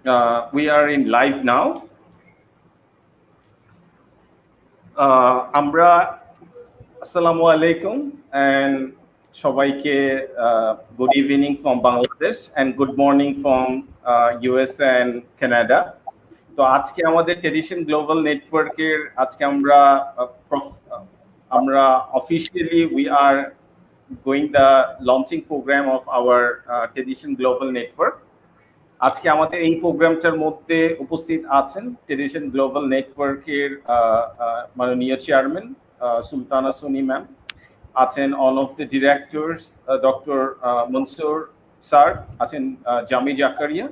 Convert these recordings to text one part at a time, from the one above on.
We are in live now. আমরা আসসালামু আলাইকুম and সবাইকে good evening from Bangladesh and good morning from US and Canada. তো আজকে আমাদের ট্রেডিশন গ্লোবাল নেটওয়ার্কের আজকে আমরা officially we are going the launching program of our tradition global network. আজকে আমাদের এই প্রোগ্রামটার মধ্যে উপস্থিত আছেন ট্রেডিশন গ্লোবাল নেটওয়ার্কের মাননীয় চেয়ারম্যান সুলতানা সোনি ম্যাম, আছেন all of the directors doctor Mansur sir, আছেন জামি Zakaria,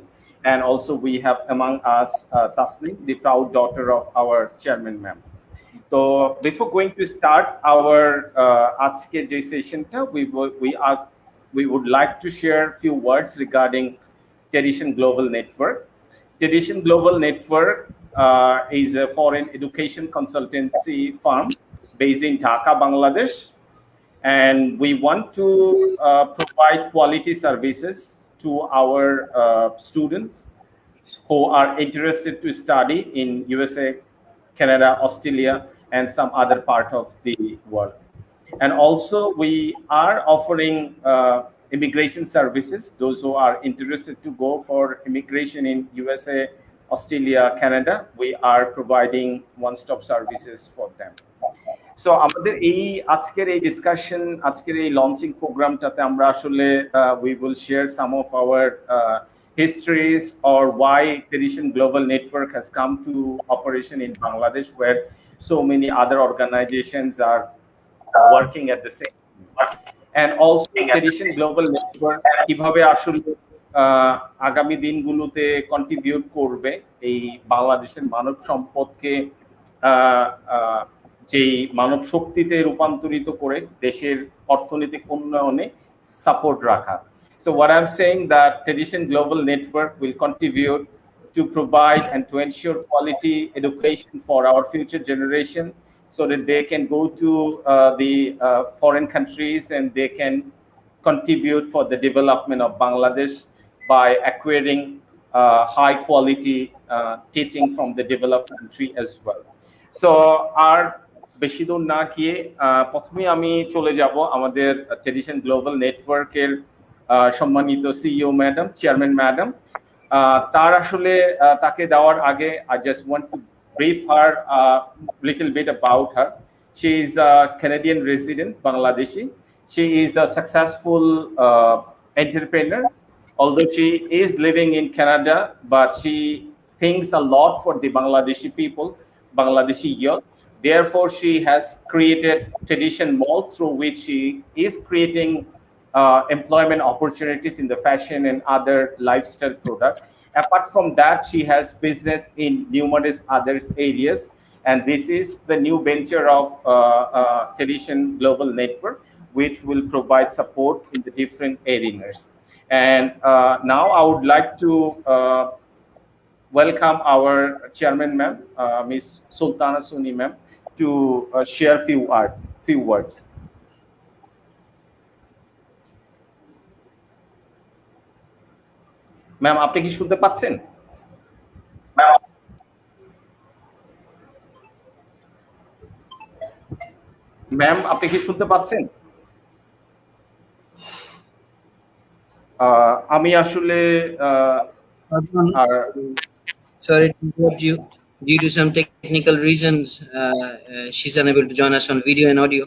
and also we have among us Tasnim, the proud daughter of our chairman ma'am. So before going to start our আজকের যে সেশনটা, we would like to share a few words regarding Tradition Global Network. Tradition Global Network is a foreign education consultancy firm based in Dhaka, Bangladesh, and we want to provide quality services to our students who are interested to study in USA, Canada, Australia, and some other part of the world. And also we are offering immigration services. Those who are interested to go for immigration in USA, Australia, Canada, we are providing one-stop services for them. So আমাদের এই আজকের এই discussion, আজকের এই launching প্রোগ্রামটাতে আমরা আসলে we will share some of our histories or why Tradition Global Network has come to operation in Bangladesh, where so many other organizations are working at the same time. And also Tradition Global Network কিভাবে আসলে আগামী দিনগুলোতে contribute করবে এই বাংলাদেশের মানব সম্পদকে যেই মানব শক্তিতে রূপান্তরিত করে দেশের অর্থনৈতিক উন্নয়নে সাপোর্ট রাখা। So what I'm saying that Tradition Global Network will contribute to provide and to ensure quality education for our future generation, so that they can go to the foreign countries and they can contribute for the development of Bangladesh by acquiring high quality teaching from the developed country as well. So our বেশি দূর না গিয়ে প্রথমে আমি চলে যাব আমাদের tradition global নেটওয়ার্কের সম্মানিত সিইও ম্যাডাম, চেয়ারম্যান ম্যাডাম। তার আসলে তাকে দেওয়ার আগে I just want to brief her a little bit about her. She is a Canadian resident, Bangladeshi. She is a successful entrepreneur. Although she is living in Canada, but she thinks a lot for the Bangladeshi people, Bangladeshi youth. Therefore, she has created Tradition Mall, through which she is creating employment opportunities in the fashion and other lifestyle products. Apart from that, she has business in numerous other areas, and this is the new venture of Tradition Global Network, which will provide support in the different areas. And now I would like to welcome our chairman ma'am, Ms. Sultana Suni ma'am, to share few words. Ma'am, আপনি কি শুনতে পাচ্ছেন? Ma'am, আপনি কি শুনতে পাচ্ছেন? আমি আসলে sorry to interrupt you. Due to some technical reasons, she's unable to join us on video and audio.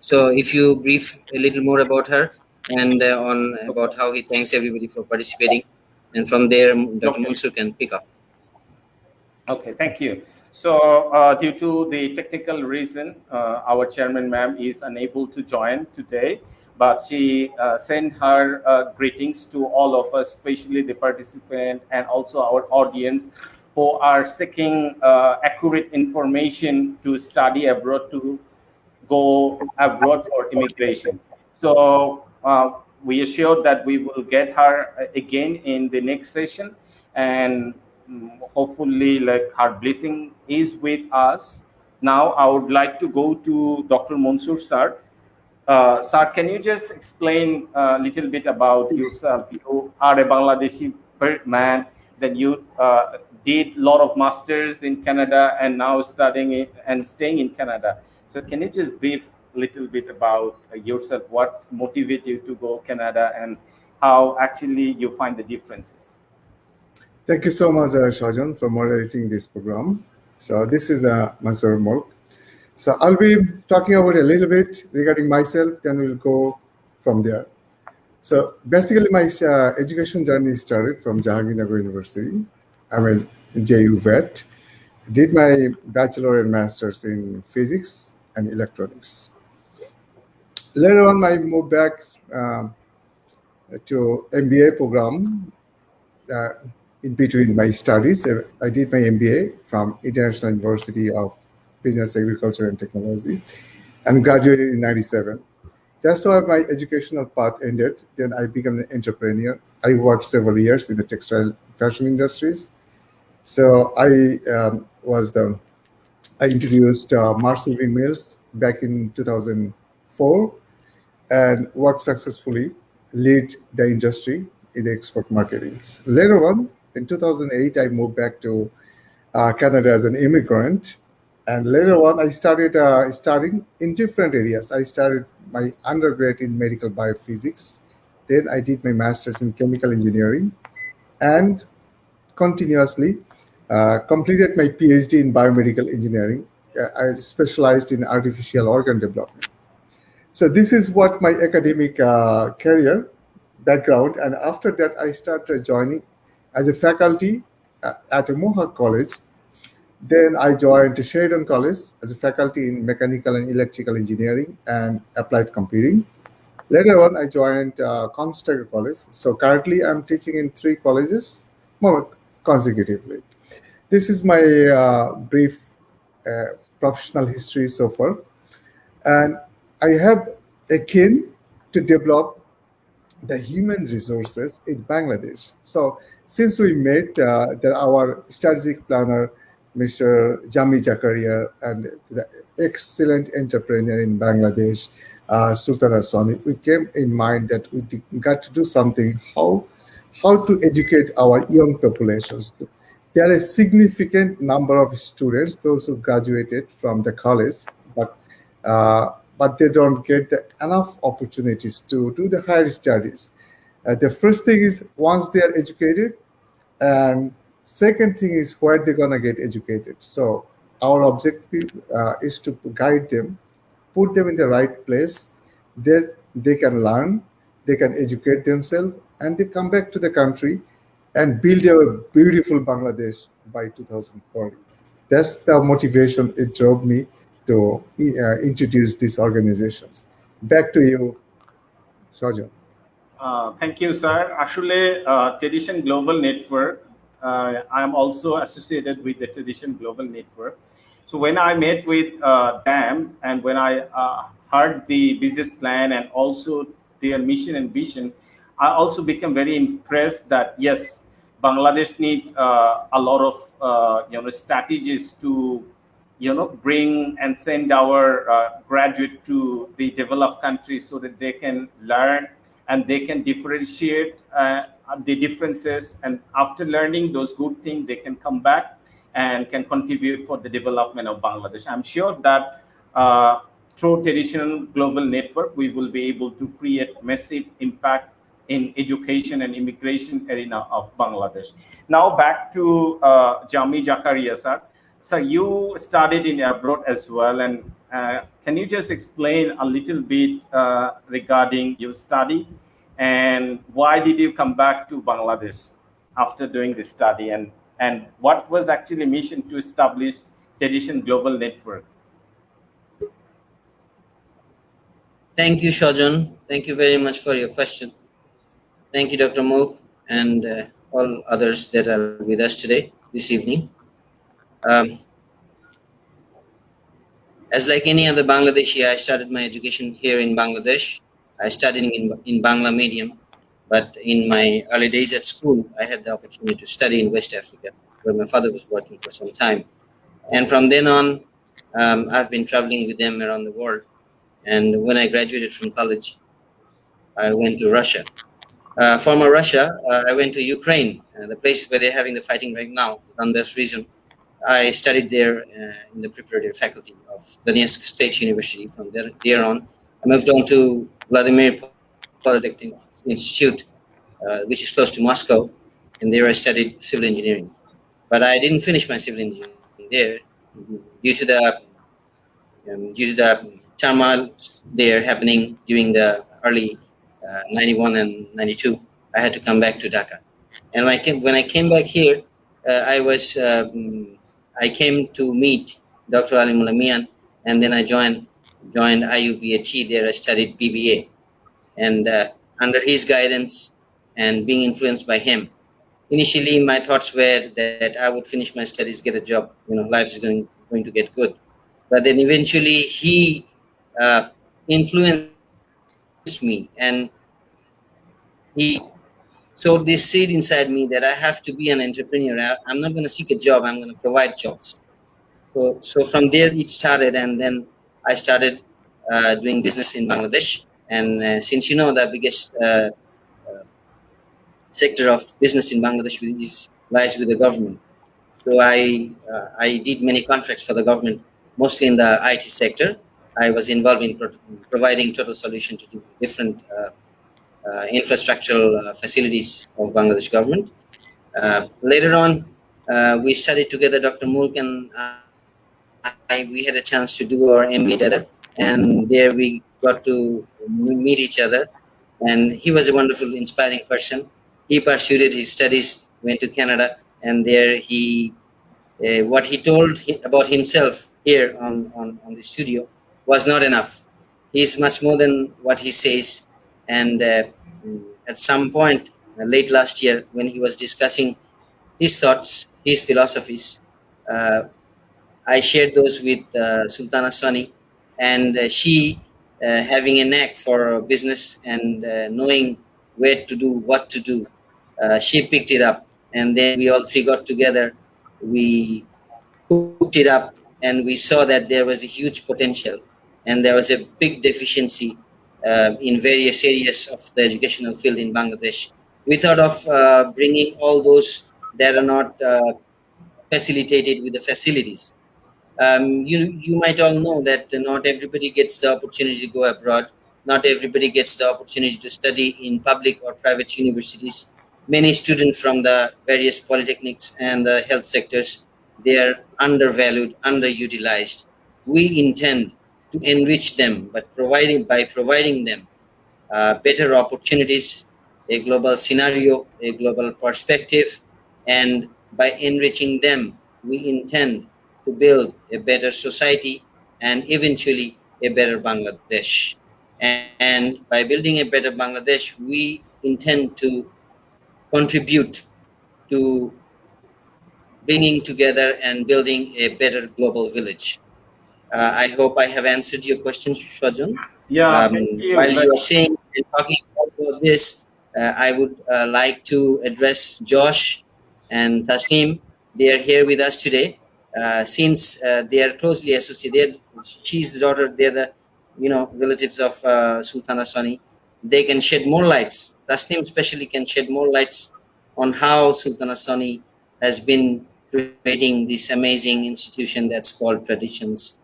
So if you brief a little more about her and on about how he thanks everybody for participating, and from there Dr. Mansoor can pick up. Okay, thank you. So due to the technical reason, our chairman ma'am is unable to join today, but she sent her greetings to all of us, especially the participant and also our audience who are seeking accurate information to study abroad, to go abroad for immigration. So we assured that we will get her again in the next session, and hopefully like her blessing is with us. Now I would like to go to Dr. Mansoor sir. Sir, can you just explain a little bit about yourself? You are a Bangladeshi man then you did a lot of masters in Canada and now studying it and staying in Canada. So can you just brief a little bit about yourself? What motivated you to go Canada and how actually you find the differences? Thank you so much, Shajan, for moderating this program. So this is Mansoor Mulk. So I'll be talking about a little bit regarding myself, then we'll go from there. So basically, my education journey started from Jahangirnagar University. I'm a JU vet. Did my bachelor and master's in physics and electronics. Later on, I moved back to MBA program. In between my studies, I did my MBA from International University of Business, Agriculture and Technology and graduated in 97. That's how my educational path ended. Then I became an entrepreneur. I worked several years in the textile fashion industries. So I introduced Mars Weaving Mills back in 2004 and worked successfully, lead the industry in the export marketing. Later on, in 2008, I moved back to Canada as an immigrant. And later on, I started studying in different areas. I started my undergrad in medical biophysics. Then I did my master's in chemical engineering and continuously completed my PhD in biomedical engineering. I specialized in artificial organ development. So this is what my academic career background. And after that, I started joining as a faculty at a Mohawk College. Then I joined Sheridan College as a faculty in mechanical and electrical engineering and applied computing. Later on, I joined Conestoga College. So currently, I'm teaching in 3 colleges more consecutively. This is my brief professional history so far. And I have a keen to develop the human resources in Bangladesh. So since we met our strategic planner, Mr. Jami Zakaria, and the excellent entrepreneur in Bangladesh, Sultana Soni, we came in mind that we got to do something, how to educate our young populations. There are a significant number of students, those who graduated from the college, but they don't get enough opportunities to do the higher studies. The first thing is once they are educated, and second thing is where they're gonna get educated. So our objective is to guide them, put them in the right place, that they can learn, they can educate themselves, and they come back to the country and build a beautiful Bangladesh by 2040. That's the motivation it drove me to introduce these organizations. Back to you, Sajan. Thank you, sir. Actually, Tradition Global Network, I am also associated with the Tradition Global Network. So when I met with them and when I heard the business plan and also their mission and vision, I also became very impressed that yes, Bangladesh need a lot of strategies to bring and send our graduate to the developed countries so that they can learn and they can differentiate the differences, and after learning those good things they can come back and can contribute for the development of Bangladesh. I'm sure that through Traditional Global Network we will be able to create massive impact in education and immigration arena of Bangladesh. Now back to Jami Zakaria, sir. So you studied in abroad as well, and can you just explain a little bit regarding your study and why did you come back to Bangladesh after doing the study, and what was actually mission to establish Tradition Global Network? Thank you, Shajan. Thank you very much for your question. Thank you, Dr. Mulk, and all others that are with us today, this evening. As like any other Bangladeshi, I started my education here in Bangladesh. I studied in Bangla medium, but in my early days at school, I had the opportunity to study in West Africa, where my father was working for some time. And from then on, I've been traveling with them around the world. And when I graduated from college, I went to Russia. former Russia, I went to Ukraine, the place where they're having the fighting right now, Donbass region. I studied there in the preparatory faculty of Donetsk State University. From there on, I moved on to Vladimir Polytechnic Institute, which is close to Moscow, and there I studied civil engineering. But I didn't finish my civil engineering there due to the turmoil there happening during the early 91 and 92. I had to come back to Dhaka, and when I came back here, I came to meet Dr. Ali Mulamian, and then I joined IUBAT. There I studied BBA, and under his guidance and being influenced by him, initially my thoughts were that I would finish my studies, get a job, life is going to get good. But then eventually he influenced me, and he sowed this seed inside me that I have to be an entrepreneur. I'm not going to seek a job, I'm going to provide jobs. So from there it started, and then I started doing business in Bangladesh. And since the biggest sector of business in Bangladesh lies with the government, so I did many contracts for the government, mostly in the IT sector. I was involved in providing total solution to different infrastructural facilities of Bangladesh government. Later on, we studied together, Dr. Mulk and we had a chance to do our MBA together, and there we got to meet each other. And he was a wonderful, inspiring person. He pursued his studies, went to Canada, and there what he told about himself here on the studio was not enough. He's much more than what he says. And at some point, late last year, when he was discussing his thoughts, his philosophies, I shared those with Sultana Sani, and she, having a knack for business and knowing where to do, what to do, she picked it up. And then we all three got together, we cooked it up, and we saw that there was a huge potential and there was a big deficiency in various areas of the educational field in Bangladesh. We thought of bringing all those that are not facilitated with the facilities. You might all know that not everybody gets the opportunity to go abroad. Not everybody gets the opportunity to study in public or private universities. Many students from the various polytechnics and the health sectors, they are undervalued, underutilized. We intend to enrich them, but by providing them better opportunities, a global scenario, a global perspective, and by enriching them, we intend to build a better society and eventually a better Bangladesh. And by building a better Bangladesh, we intend to contribute to bringing together and building a better global village. I hope I have answered your question, Shajan. Yeah, thank you. While you are saying and talking about this, I would like to address Josh and Tasneem. They are here with us today. Since they are closely associated, she's the daughter, they're the relatives of Sultana Sani. They can shed more lights. Tasneem especially can shed more lights on how Sultana Sani has been creating this amazing institution that's called Traditions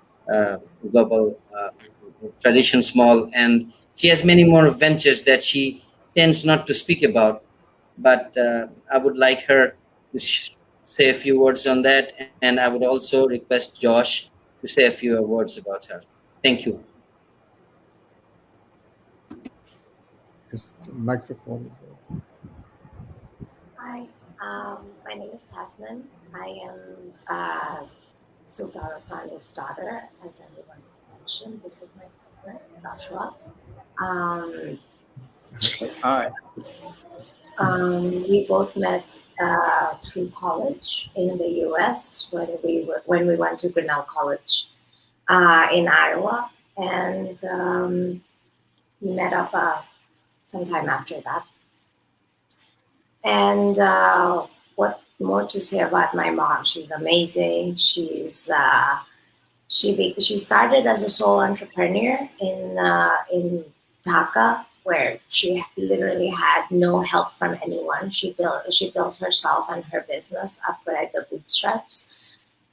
Global Traditions Mall, and she has many more ventures that she tends not to speak about. But I would like her to say a few words on that, and I would also request Josh to say a few words about her. Thank you. Yes, microphone as well. Hi, my name is Tasman. I am Sultana Sani's daughter, as everyone has mentioned. This is my partner, Joshua. Hi. We both met through college in the U.S. when we went to Grinnell College in Iowa, and we met up sometime after that. And what more to say about my mom? She's amazing. She started as a sole entrepreneur in Dhaka where she literally had no help from anyone. She built herself and her business up by the bootstraps.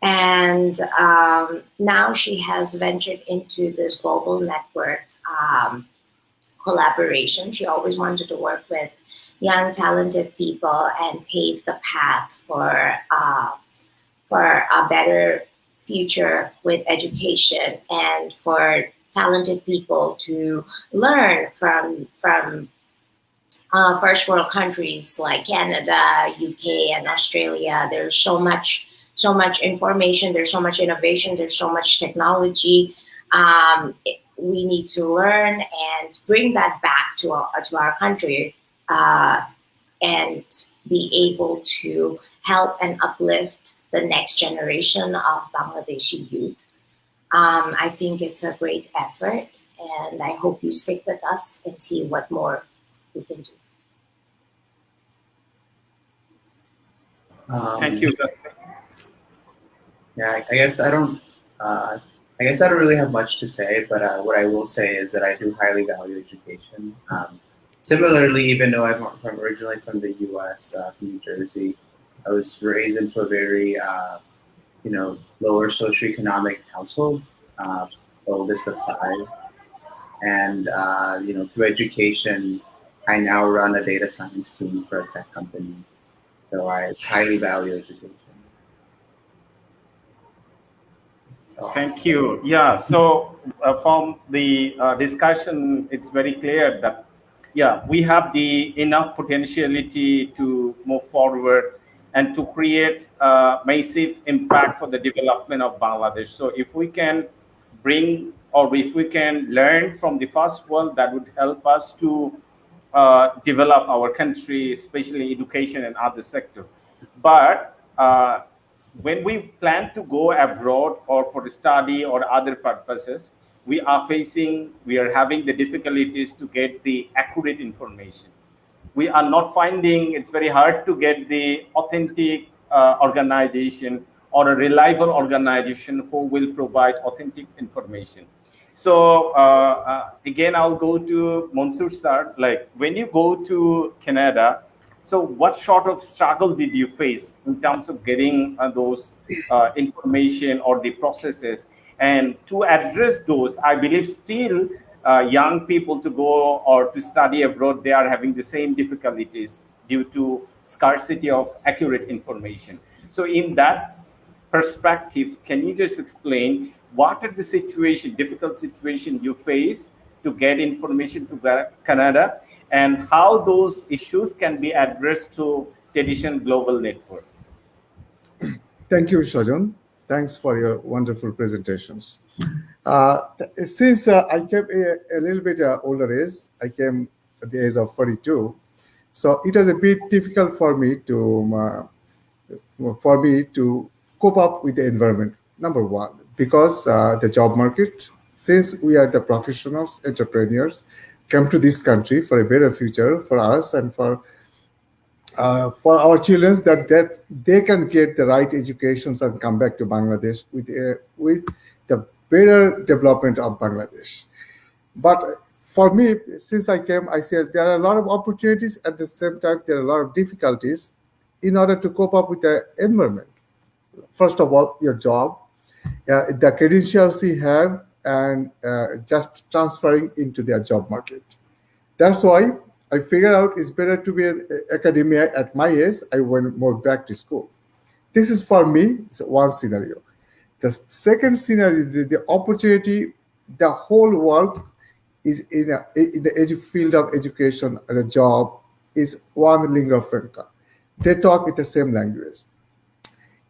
And now she has ventured into this global network collaboration. She always wanted to work with young, talented people and pave the path for a better future with education, and for talented people to learn from first world countries like Canada, UK, and Australia. There's so much information. There's so much innovation. There's so much technology. We need to learn and bring that back to our country, and be able to help and uplift the next generation of Bangladeshi youth. I think it's a great effort, and I hope you stick with us and see what more we can do. Thank you, Justin. Yeah, I guess I don't really have much to say, but what I will say is that I do highly value education. Similarly, even though I'm originally from the U.S., from New Jersey, I was raised into a very, lower socioeconomic household, oldest of 5. And, through education, I now run a data science team for a tech company. So I highly value education. So. Thank you. Yeah, so from the discussion, it's very clear that, yeah, we have the enough potentiality to move forward and to create massive impact for the development of Bangladesh. So if we can bring, or if we can learn from the first world, that would help us to develop our country, especially education and other sector. But when we plan to go abroad or for study or other purposes, we are having the difficulties to get the accurate information. We are not finding, it's very hard to get the authentic organization or a reliable organization who will provide authentic information. So again, I'll go to Mansoor sir. Like, when you go to Canada, so what sort of struggle did you face in terms of getting those information or the processes? And to address those, I believe still young people to go or to study abroad, they are having the same difficulties due to scarcity of accurate information. So in that perspective, can you just explain what are the difficult situation you face to get information to Canada, and how those issues can be addressed to Tradition Global Network? Thank you, Shajan. Thanks for your wonderful presentations. Since I came a little bit older age, I came at the age of 42, so it was a bit difficult for me to cope up with the environment. Number one, because the job market, since we are the professionals, entrepreneurs, come to this country for a better future for us and for our children, that they can get the right educations and come back to Bangladesh with the better development of Bangladesh. But for me, since I came, I said there are a lot of opportunities. At the same time, there are a lot of difficulties in order to cope up with the environment. First of all, your job, the credentials you have, and just transferring into their job market. That's why I figured out it's better to be an academia. At my age, I went more back to school. This is for me, it's one scenario. The second scenario, the opportunity, the whole world is in the field of education, the job is one lingua franca. They talk with the same language.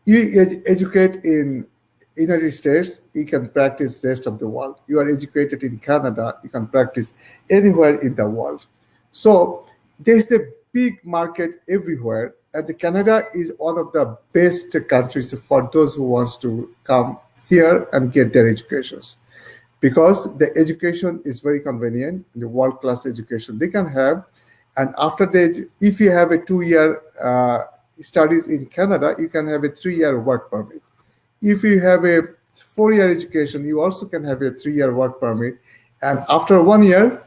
You educate in United States, you can practice rest of the world. You are educated in Canada, you can practice anywhere in the world. So there's a big market everywhere, and Canada is one of the best countries for those who wants to come here and get their educations, because the education is very convenient, the world-class education they can have. And after that, if you have a 2-year studies in Canada, you can have a 3-year work permit. If you have a 4-year education, you also can have a 3-year work permit. And after 1 year,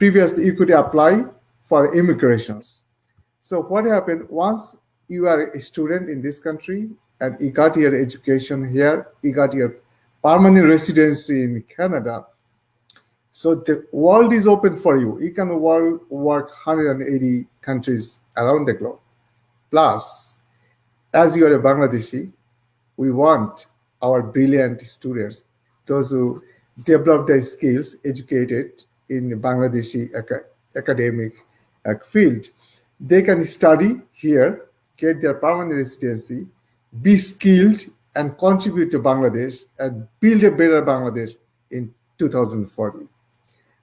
previously you could apply for immigrations. So what happened once you are a student in this country and you got your education here, you got your permanent residency in Canada. So the world is open for you. You can work 180 countries around the globe. Plus, as you are a Bangladeshi, we want our brilliant students, those who develop their skills, educated in the Bangladeshi academic field, they can study here, get their permanent residency, be skilled, and contribute to Bangladesh and build a better Bangladesh in 2040.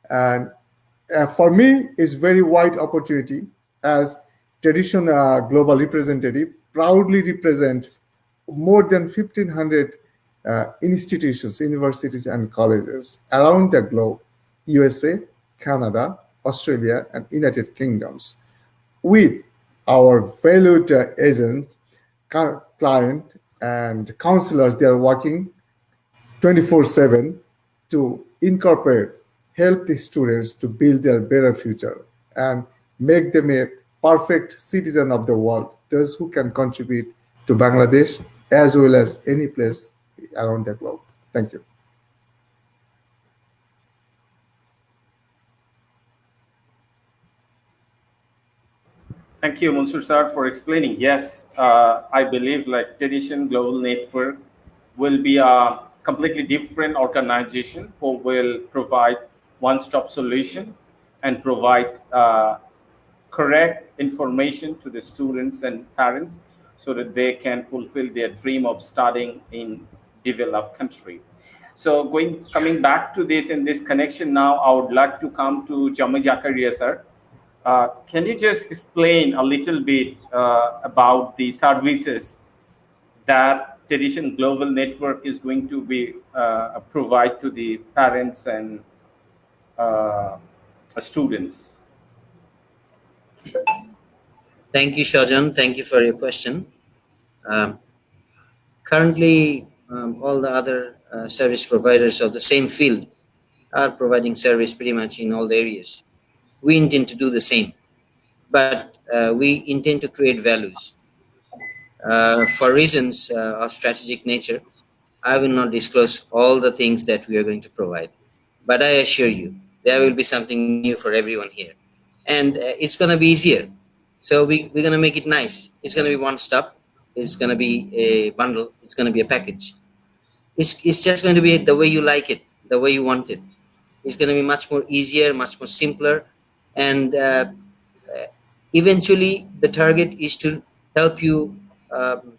And for me, it's very wide opportunity as traditional global representative, proudly represent more than 1,500 institutions, universities, and colleges around the globe, USA, Canada, Australia, and United Kingdoms, with our valued agents, client, and counselors. They are working 24/7 to incorporate, help the students to build their better future and make them a perfect citizen of the world, those who can contribute to Bangladesh as well as any place around the globe. Thank you. Thank you, Mansur sir, for explaining. Yes, I believe like Tradition Global Network will be a completely different organization who will provide one-stop solution and provide correct information to the students and parents so that they can fulfill their dream of studying in developed country. So coming back to this in this connection now, I would like to come to Jami Jakaria sir. Can you just explain a little bit about the services that Tradition Global Network is going to be provide to the parents and students? Thank you, Shajan. Thank you for your question. Currently, all the other service providers of the same field are providing service pretty much in all the areas. We intend to do the same, but we intend to create values. For reasons of strategic nature, I will not disclose all the things that we are going to provide, but I assure you there will be something new for everyone here, and it's going to be easier. So we're going to make it nice. It's going to be one stop. It's going to be a bundle. It's going to be a package. It's just going to be the way you like it, the way you want it. It's going to be much more easier, much more simpler, and eventually the target is to help you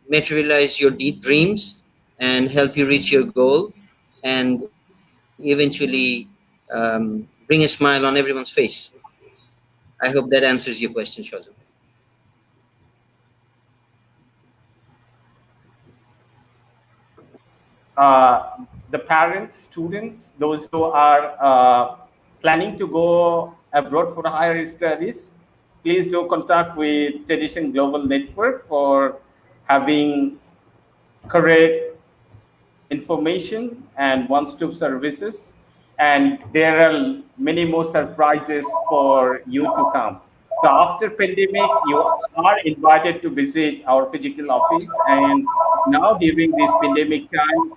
materialize your deep dreams and help you reach your goal and eventually bring a smile on everyone's face. I hope that answers your question, Shazam. The parents, students, those who are planning to go abroad for higher studies, please do contact with Tradition Global Network for having correct information and one-stop services. And there are many more surprises for you to come. So after pandemic, you are invited to visit our physical office. And now during this pandemic time,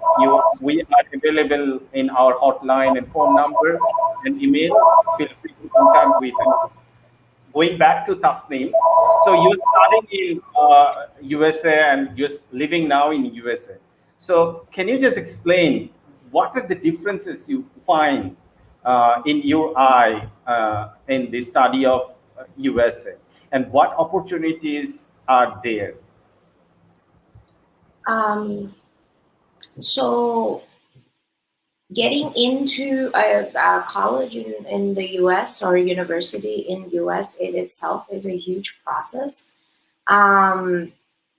we are available in our hotline and phone number and email. Feel free to contact with us. Going back to Tasneem, so you're studying in USA and you're living now in USA. So can you just explain what are the differences you find in your eye in the study of USA, and what opportunities are there? So getting into a college in the US or a university in US in itself is a huge process. And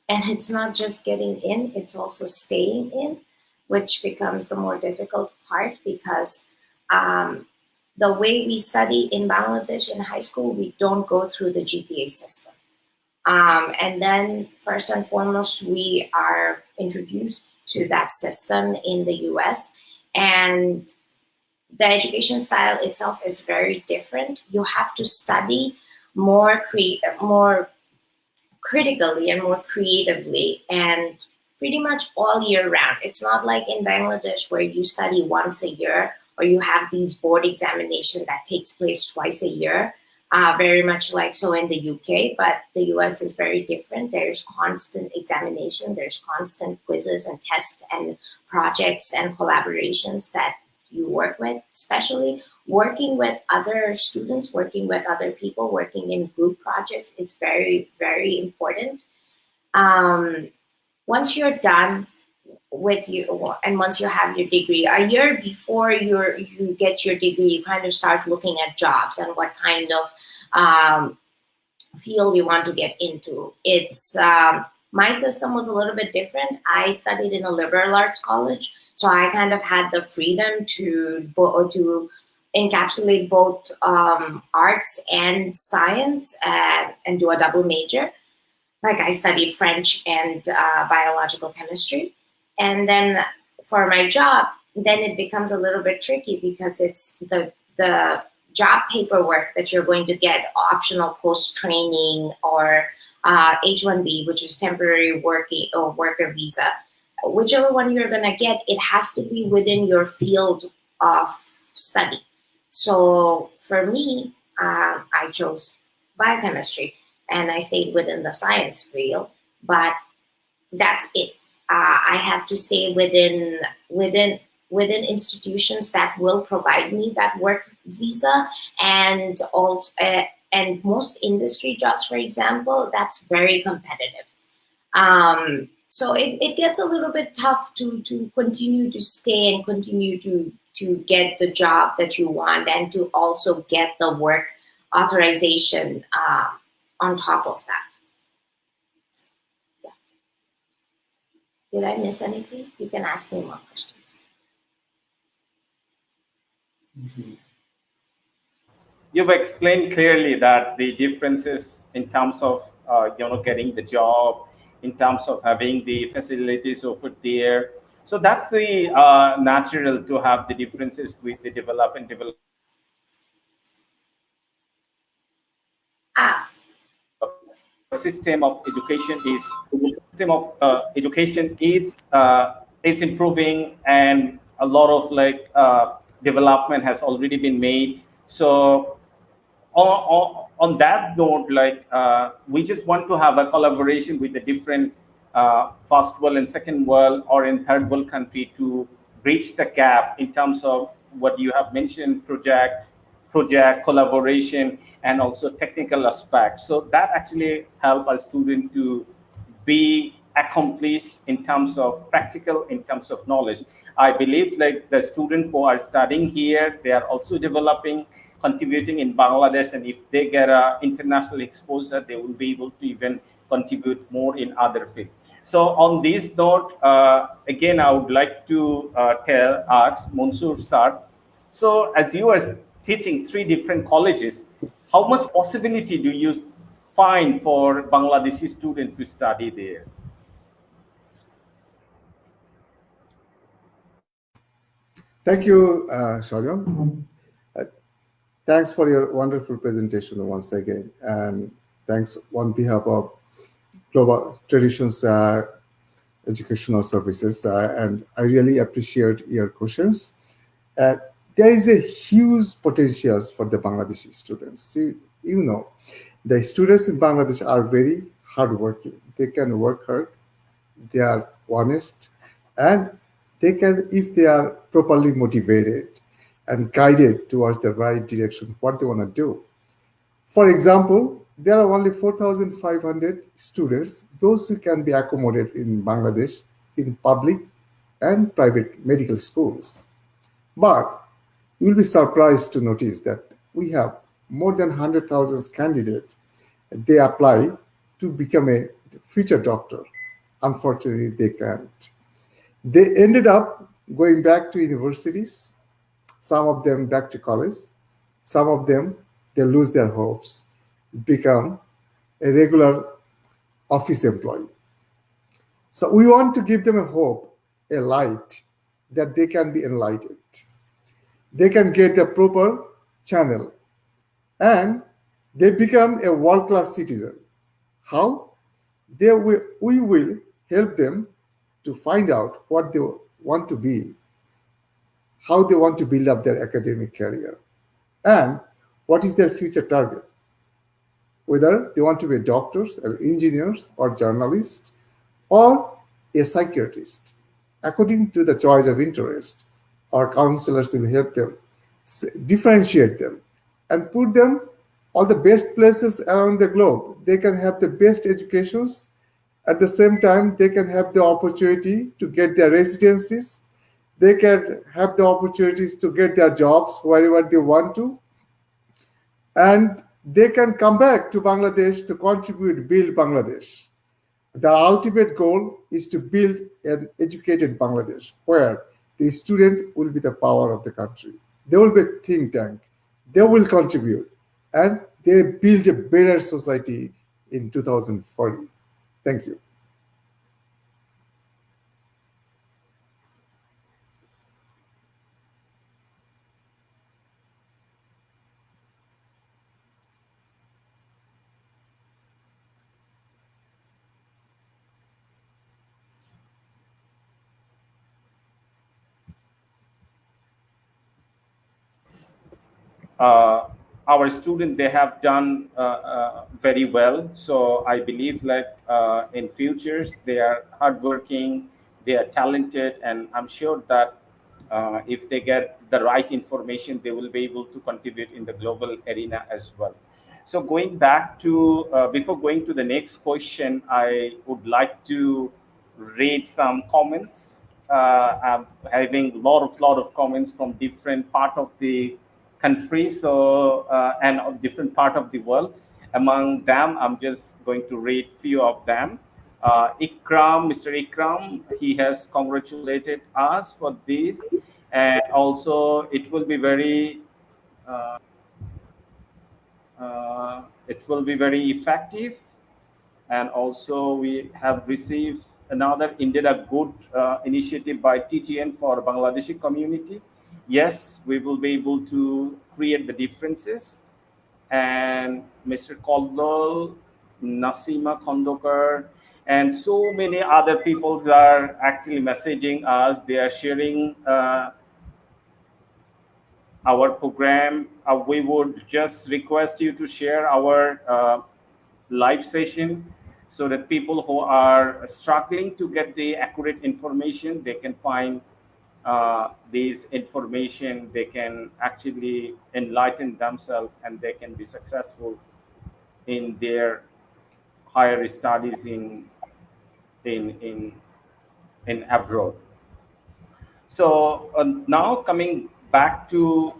it's not just getting in, it's also staying in, which becomes the more difficult part because the way we study in Bangladesh in high school, we don't go through the GPA system. And then first and foremost, we are introduced to that system in the US. And the education style itself is very different. You have to study more more critically and more creatively, and pretty much all year round. It's not like in Bangladesh where you study once a year, or you have these board examination that takes place twice a year. Very much like so in the UK, but the US is very different. There's constant examination, there's constant quizzes and tests and projects and collaborations that you work with, especially working with other students, working with other people, working in group projects is very, very important. Once you're done with you, and once you have your degree, a year before you get your degree, you kind of start looking at jobs and what kind of field we want to get into. It's my system was a little bit different. I studied in a liberal arts college, so I kind of had the freedom to encapsulate both arts and science and do a double major. Like I studied French and biological chemistry. And then for my job, then it becomes a little bit tricky because it's the job paperwork that you're going to get, optional post-training or H-1B, which is temporary working or worker visa. Whichever one you're going to get, it has to be within your field of study. So for me, I chose biochemistry and I stayed within the science field, but that's it. I have to stay within institutions that will provide me that work visa, and also and most industry jobs, for example, that's very competitive. So it gets a little bit tough to continue to stay and continue to get the job that you want and to also get the work authorization on top of that. Yeah. Did I miss anything? You can ask me more questions. You've explained clearly that the differences in terms of getting the job, in terms of having the facilities over there. So that's the natural to have the differences with the development. System of education is improving, and a lot of development has already been made. So on that note, we just want to have a collaboration with the different first world and second world or in third world country to bridge the gap in terms of what you have mentioned, project collaboration, and also technical aspects. So that actually help a student to be accomplished in terms of practical, in terms of knowledge. I believe like the students who are studying here, they are also developing, contributing in Bangladesh, and if they get an international exposure, they will be able to even contribute more in other fields. So on this note, again, I would like to ask Mansoor sir. So as you are teaching 3 different colleges, how much possibility do you find for Bangladeshi students to study there? Thank you, Shajan. Thanks for your wonderful presentation once again. And thanks on behalf of Global Traditions Educational Services. And I really appreciate your questions. There is a huge potential for the Bangladeshi students. You know, the students in Bangladesh are very hardworking. They can work hard, they are honest, and they can, if they are properly motivated and guided towards the right direction, what they want to do. For example, there are only 4,500 students, those who can be accommodated in Bangladesh in public and private medical schools. But you'll be surprised to notice that we have more than 100,000 candidates. They apply to become a future doctor. Unfortunately, they can't. They ended up going back to universities, some of them back to college, some of them, they lose their hopes, become a regular office employee. So we want to give them a hope, a light, that they can be enlightened. they can get the proper channel and they become a world-class citizen. How? We will help them to find out what they want to be, how they want to build up their academic career, and what is their future target. Whether they want to be doctors or engineers or journalists or a psychiatrist. According to the choice of interest, our counselors will help them differentiate them and put them all the best places around the globe. They can have the best educations. At the same time, they can have the opportunity to get their residencies. They can have the opportunities to get their jobs wherever they want to. And they can come back to Bangladesh to contribute, build Bangladesh. The ultimate goal is to build an educated Bangladesh where the student will be the power of the country. They will be a think tank. They will contribute and they build a better society in 2040. Thank you. Our students, they have done very well. So I believe that in futures, they are hardworking, they are talented, and I'm sure that if they get the right information, they will be able to contribute in the global arena as well. So going back to, before going to the next question, I would like to read some comments. I'm having a lot of comments from different part of the country, so and of different part of the world. Among them, I'm just going to read few of them. Ikram, Mr. Ikram, he has congratulated us for this, and also it will be very effective. And also we have received another indeed a good initiative by TGN for Bangladeshi community. Yes, we will be able to create the differences. And Mr. Koldol, Nasima Khondokar, and so many other people are actually messaging us. They are sharing our program. We would just request you to share our live session so that people who are struggling to get the accurate information, they can find these information, they can actually enlighten themselves and they can be successful in their higher studies in abroad. So now coming back to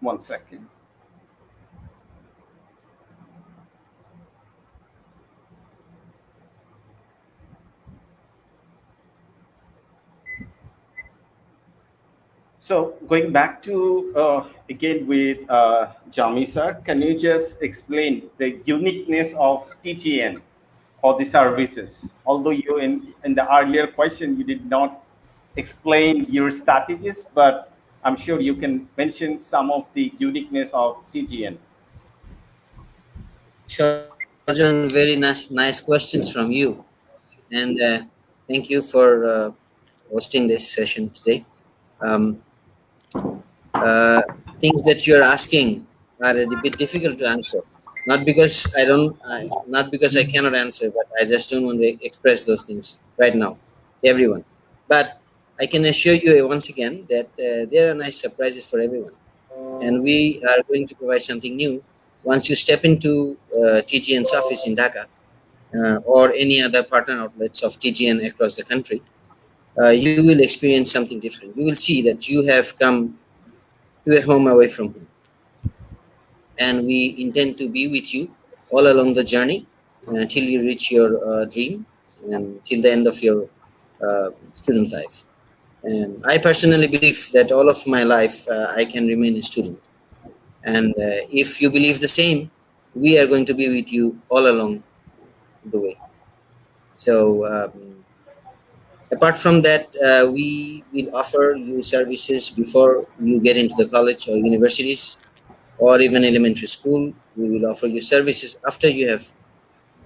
one second. So going back to again with Jami sir, can you just explain the uniqueness of TGN or the services? Although you in the earlier question you did not explain your strategies, but I'm sure you can mention some of the uniqueness of TGN. Shajan, very nice questions from you, and thank you for hosting this session today. Things that you're asking are a bit difficult to answer. Not because not because I cannot answer, but I just don't want to express those things right now to everyone. But I can assure you once again that there are nice surprises for everyone, and we are going to provide something new. Once you step into TGN's office in Dhaka or any other partner outlets of TGN across the country, you will experience something different. You will see that you have come to a home away from home. And we intend to be with you all along the journey till you reach your dream and till the end of your student life. And I personally believe that all of my life I can remain a student. And if you believe the same, we are going to be with you all along the way. So apart from that, we will offer you services before you get into the college or universities or even elementary school. We will offer you services after you have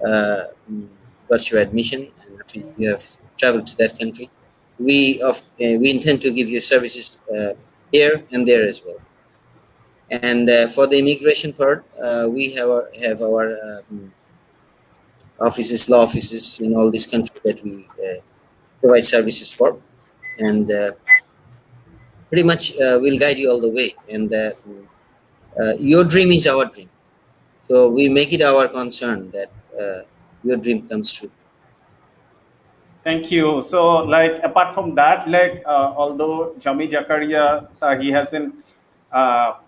uh, mm, got your admission and after you have traveled to that country. We intend to give you services here and there as well. And for the immigration part, we have our offices, law offices in all these countries that we provide services for, and pretty much we'll guide you all the way. And your dream is our dream, so we make it our concern that your dream comes true. Thank you. So, like, apart from that, like, although Jami Jakaria, sir, he hasn't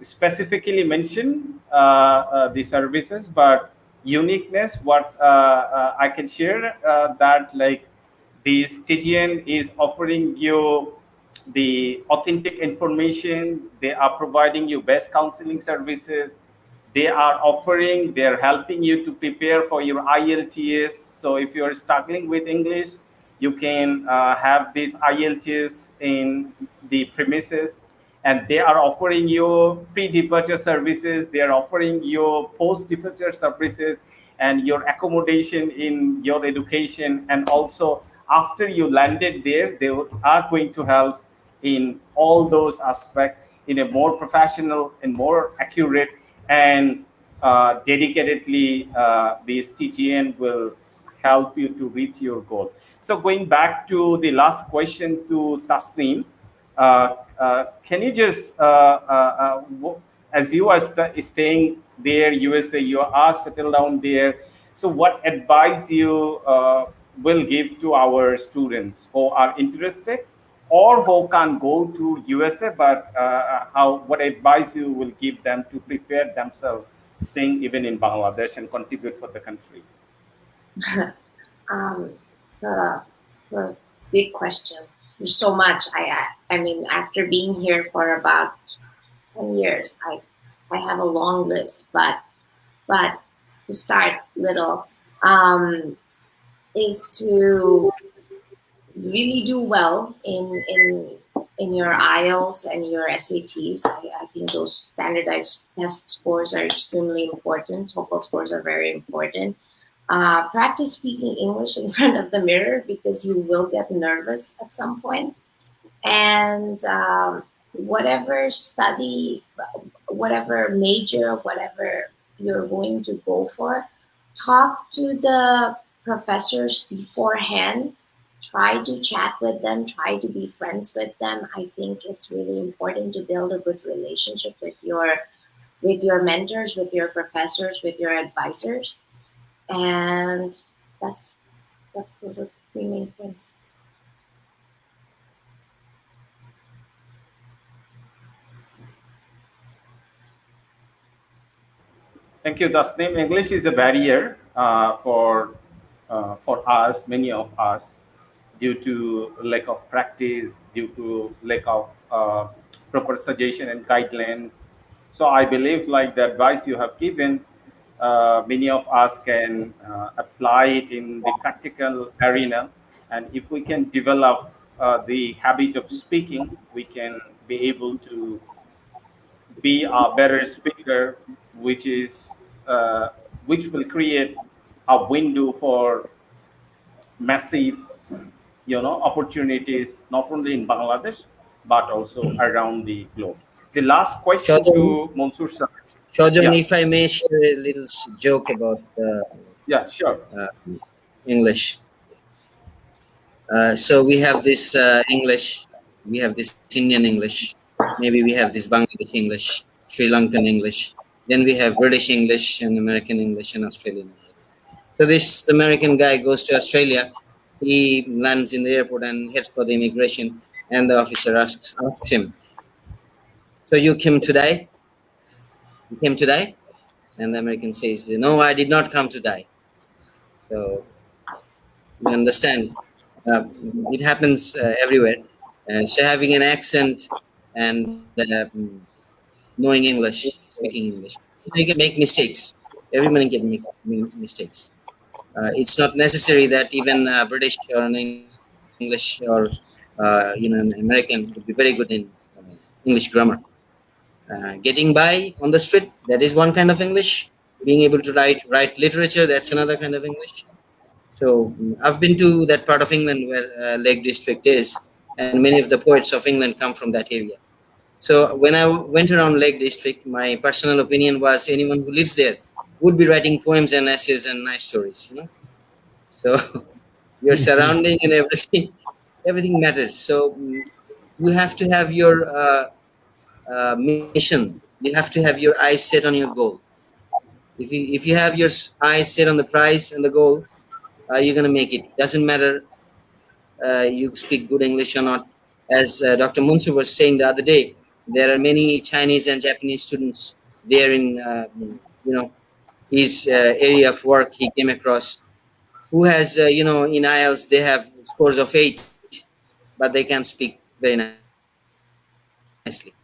specifically mentioned the services, but uniqueness, what I can share that, like, the Stygian is offering you the authentic information. They are providing you best counseling services. They're helping you to prepare for your IELTS. So if you're struggling with English, you can have this IELTS in the premises. And they are offering you pre-departure services. They are offering you post-departure services and your accommodation in your education. And also after you landed there, they are going to help in all those aspects in a more professional and more accurate and dedicatedly. This TGN will help you to reach your goal. So going back to the last question to Tasneem, can you just, as you are staying there, USA, you are settled down there. So what advice you will give to our students who are interested or who can go to USA, but what advice you will give them to prepare themselves, staying even in Bangladesh and contribute for the country? It's a big question. There's so much. I mean, after being here for about 10 years, I have a long list. But to start little, is to really do well in your IELTS and your SATs. I think those standardized test scores are extremely important. TOEFL scores are very important. Practice speaking English in front of the mirror because you will get nervous at some point. And whatever study, whatever major, whatever you're going to go for, talk to the professors beforehand. Try to chat with them, try to be friends with them. I think it's really important to build a good relationship with your mentors, with your professors, with your advisors. And that's those are the three main points. Thank you, Tasneem. English is a barrier for us, many of us, due to lack of practice, due to lack of proper suggestion and guidelines. So I believe, like the advice you have given, many of us can apply it in the practical arena. And if we can develop the habit of speaking, we can be able to be a better speaker, which is which will create a window for massive, opportunities not only in Bangladesh but also around the globe. The last question Shaujan, to Mansoor sir. Shaujan, Yeah, if I may share a little joke about yeah, sure. English. So we have this English, we have this Indian English, maybe we have this Bangladesh English, Sri Lankan English, then we have British English and American English and Australian English. So this American guy goes to Australia, he lands in the airport and heads for the immigration, and the officer asks him, "So you came today? You came today?" And the American says, "No, I did not come to die." So you understand, uh, it happens everywhere. So having an accent and knowing English, speaking English. You can make mistakes. Everyone can make mistakes. It's not necessary that even British or an English or an American would be very good in English grammar. Getting by on the street, that is one kind of English. Being able to write literature, that's another kind of English. So I've been to that part of England where Lake District is, and many of the poets of England come from that area. So when I went around Lake District, my personal opinion was anyone who lives there would be writing poems and essays and nice stories. So your surrounding and everything matters. So you have to have your mission. You have to have your eyes set on your goal. If you have your eyes set on the prize and the goal, you're gonna make it. Doesn't matter you speak good English or not. As Dr. Munsur was saying the other day, there are many Chinese and Japanese students there in his area of work. He came across who has in IELTS they have scores of 8, but they can speak very nicely.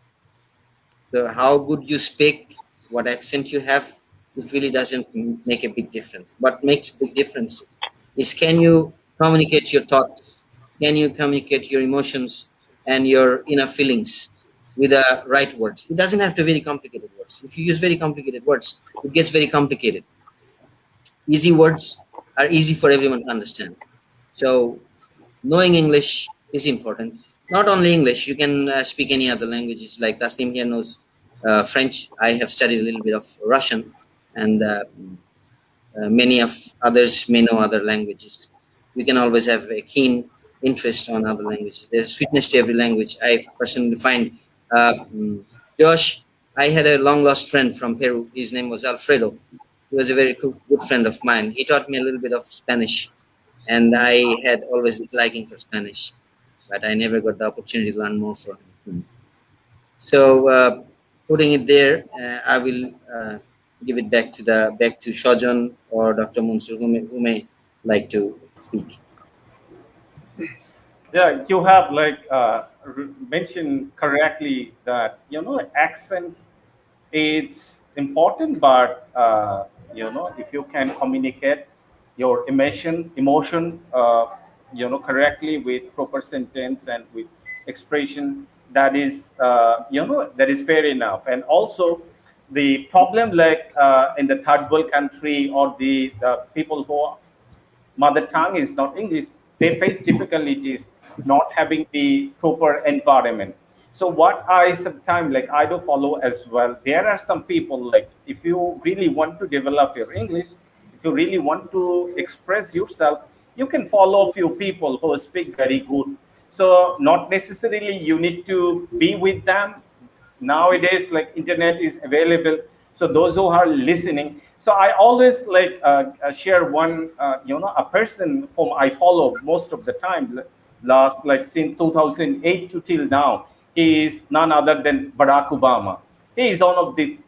So how good you speak, what accent you have, it really doesn't make a big difference. What makes a big difference is, can you communicate your thoughts? Can you communicate your emotions and your inner feelings with the right words? It doesn't have to be very complicated words. If you use very complicated words, it gets very complicated. Easy words are easy for everyone to understand. So knowing English is important. Not only English, you can speak any other languages. Like Tasnim here knows French. I have studied a little bit of Russian, and many of others may know other languages. We can always have a keen interest on other languages. There's sweetness to every language. I personally find Josh, I had a long lost friend from Peru. His name was Alfredo. He was a very good friend of mine. He taught me a little bit of Spanish, and I had always a liking for Spanish, but I never got the opportunity to learn more from him. So putting it there, I will give it back to Shajan or Dr. Munsur, who may like to speak. Yeah, you have mentioned correctly that accent is important, but if you can communicate your emotion correctly with proper sentence and with expression, that is that is fair enough. And also the problem in the third world country, or the people who mother tongue is not English, they face difficulties not having the proper environment. So what I sometimes I do follow as well. There are some people, if you really want to develop your English, if you really want to express yourself, you can follow a few people who speak very good. So not necessarily you need to be with them. Nowadays, internet is available, so those who are listening. So I always share one a person whom I follow most of the time, last since 2008 to till now. He is none other than Barack Obama. He is one of the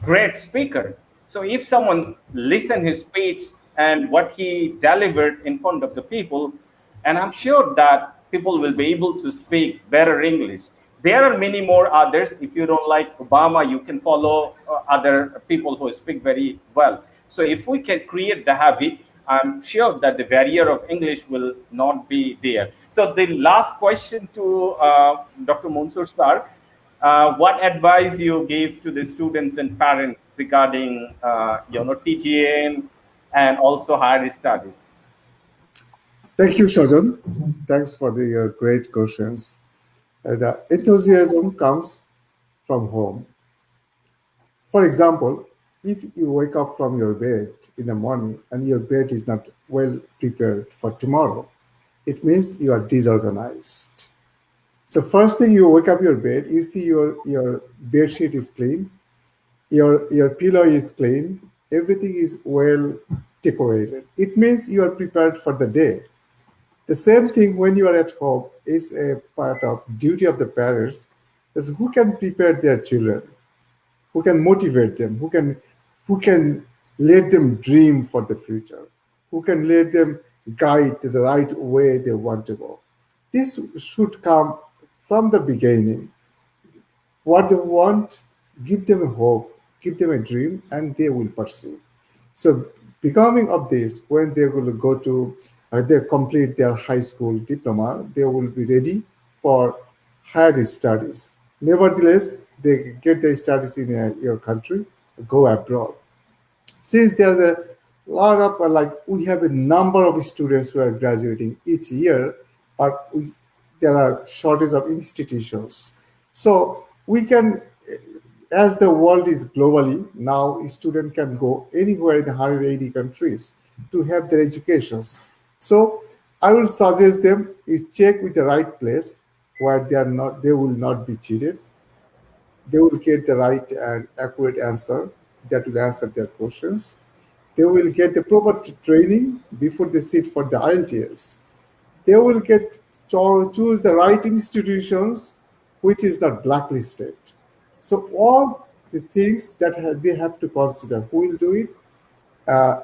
great speaker. So if someone listen his speech and what he delivered in front of the people, and I'm sure that people will be able to speak better English. There are many more others. If you don't like Obama, you can follow other people who speak very well. So if we can create the habit, I'm sure that the barrier of English will not be there. So the last question to Dr. Munsur sir, what advice you give to the students and parents regarding TGN and also higher studies? Thank you, Shajan. Thanks for the great questions. The enthusiasm comes from home. For example, if you wake up from your bed in the morning and your bed is not well prepared for tomorrow, it means you are disorganized. So first thing, you wake up your bed, you see your bed sheet is clean, your pillow is clean, everything is well decorated. It means you are prepared for the day. The same thing when you are at home is a part of duty of the parents, is who can prepare their children, who can motivate them, who can let them dream for the future, who can let them guide to the right way they want to go. This should come from the beginning. What they want, give them a hope, give them a dream, and they will pursue. So, becoming of this, when they will go to, they complete their high school diploma, they will be ready for higher studies. Nevertheless, they get their studies in your country, go abroad. Since there's a lot of like we have a number of students who are graduating each year, but there are shortage of institutions. So we can, as the world is globally now, a student can go anywhere in 180 countries to have their educations. So I will suggest them you check with the right place where they will not be cheated, they will get the right and accurate answer that will answer their questions. They will get the proper training before they sit for the IELTS. They will get to choose the right institutions, which is not blacklisted. So all the things that they have to consider, who will do it? Uh,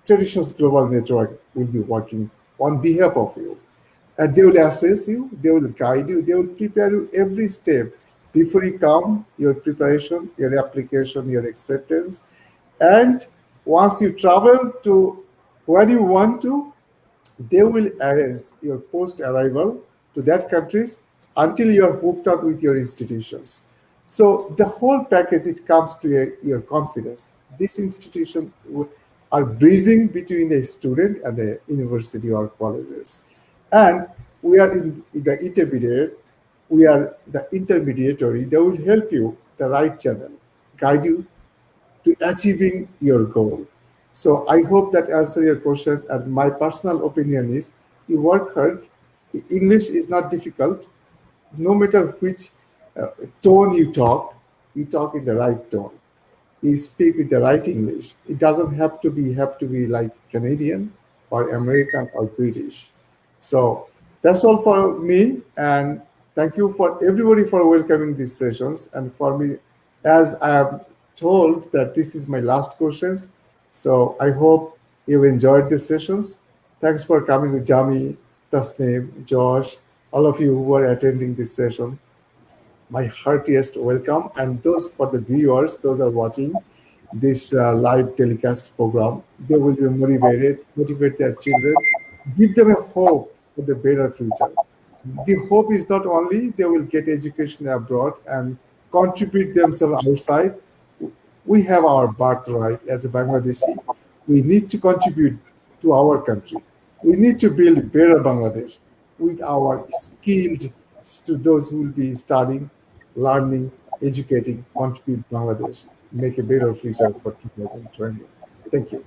Traditions Global Network will be working on behalf of you. And they will assess you, they will guide you, they will prepare you every step before you come, your preparation, your application, your acceptance. And once you travel to where you want to, they will arrange your post arrival to that countries until you are hooked up with your institutions. So the whole package it comes to your confidence. This institution are bridging between the student and the university or colleges, and we are in the intermediate. We are the intermediary. They will help you the right channel, guide you to achieving your goal. So I hope that answer your questions. And my personal opinion is, you work hard. English is not difficult. No matter which uh, tone you talk in the right tone. You speak with the right English. It doesn't have to be like Canadian or American or British. So that's all for me. And thank you for everybody for welcoming these sessions. And for me, as I am told that this is my last questions. So I hope you've enjoyed these sessions. Thanks for coming with Jami, Tasneem, Josh, all of you who are attending this session. My heartiest welcome. And those for the viewers, those are watching this live telecast program, they will be motivated, motivate their children, give them a hope for the better future. The hope is not only they will get education abroad and contribute themselves outside. We have our birthright as a Bangladeshi. We need to contribute to our country. We need to build better Bangladesh with our skilled to those who will be studying, learning, educating, contribute Bangladesh, make a better future for 2020. Thank you.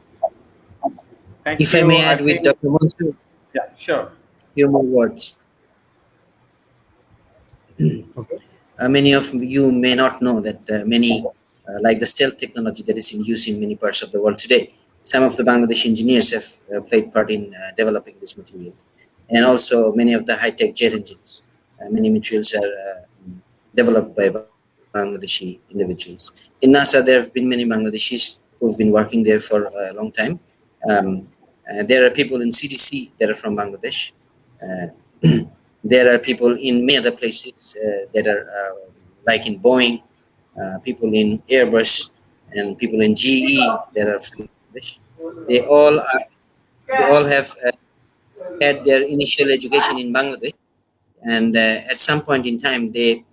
Thank If I you. may I add with think, Dr. Mansur, yeah, sure. few more words. Okay. Many of you may not know that like the stealth technology that is in use in many parts of the world today, some of the Bangladeshi engineers have played part in developing this material. And also many of the high-tech jet engines, many materials are developed by Bangladeshi individuals. In NASA, there have been many Bangladeshis who've been working there for a long time. There are people in CDC that are from Bangladesh. Uh, there are people in many other places that are like in Boeing, people in Airbus, and people in GE that are from Bangladesh. They all are, they all have had their initial education in Bangladesh, and at some point in time they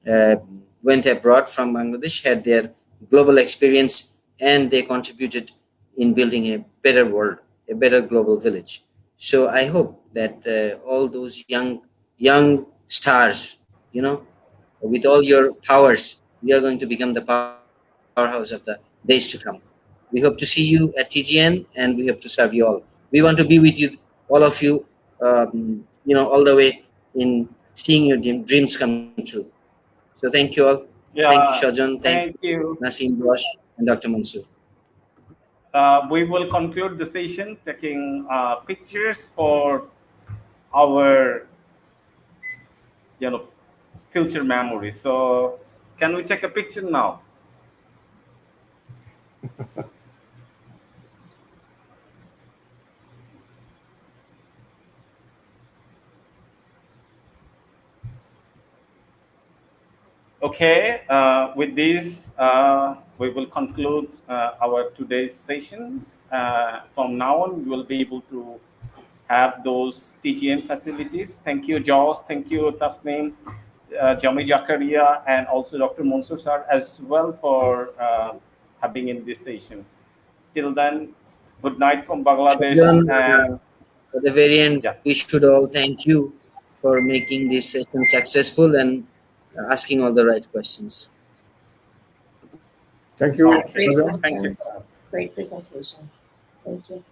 uh, went abroad from Bangladesh, had their global experience, and they contributed in building a better world, a better global village. So I hope that all those young stars, you know, with all your powers, we are going to become the powerhouse of the days to come. We hope to see you at TGN, and we hope to serve you all. We want to be with you, all of you, all the way in seeing your dreams come true. So thank you all. Thank you, Yeah, Shajan. Thank you, thank you. Nasim, Josh, and Dr. Mansur. We will conclude the session taking pictures for our, you know, future memories. So, can we take a picture now? Okay, with this, we will conclude our today's session. From now on, we will be able to have those TGN facilities. Thank you, Josh. Thank you, Tasneem, Jami Jakaria, and also Dr. Mansoor sir as well for having in this session. Till then, good night from Bangladesh. John, And at the very end, yeah, we should all thank you for making this session successful and asking all the right questions. Thank you, Okay. Great Razan. Thank you. questions. Great presentation. Thank you.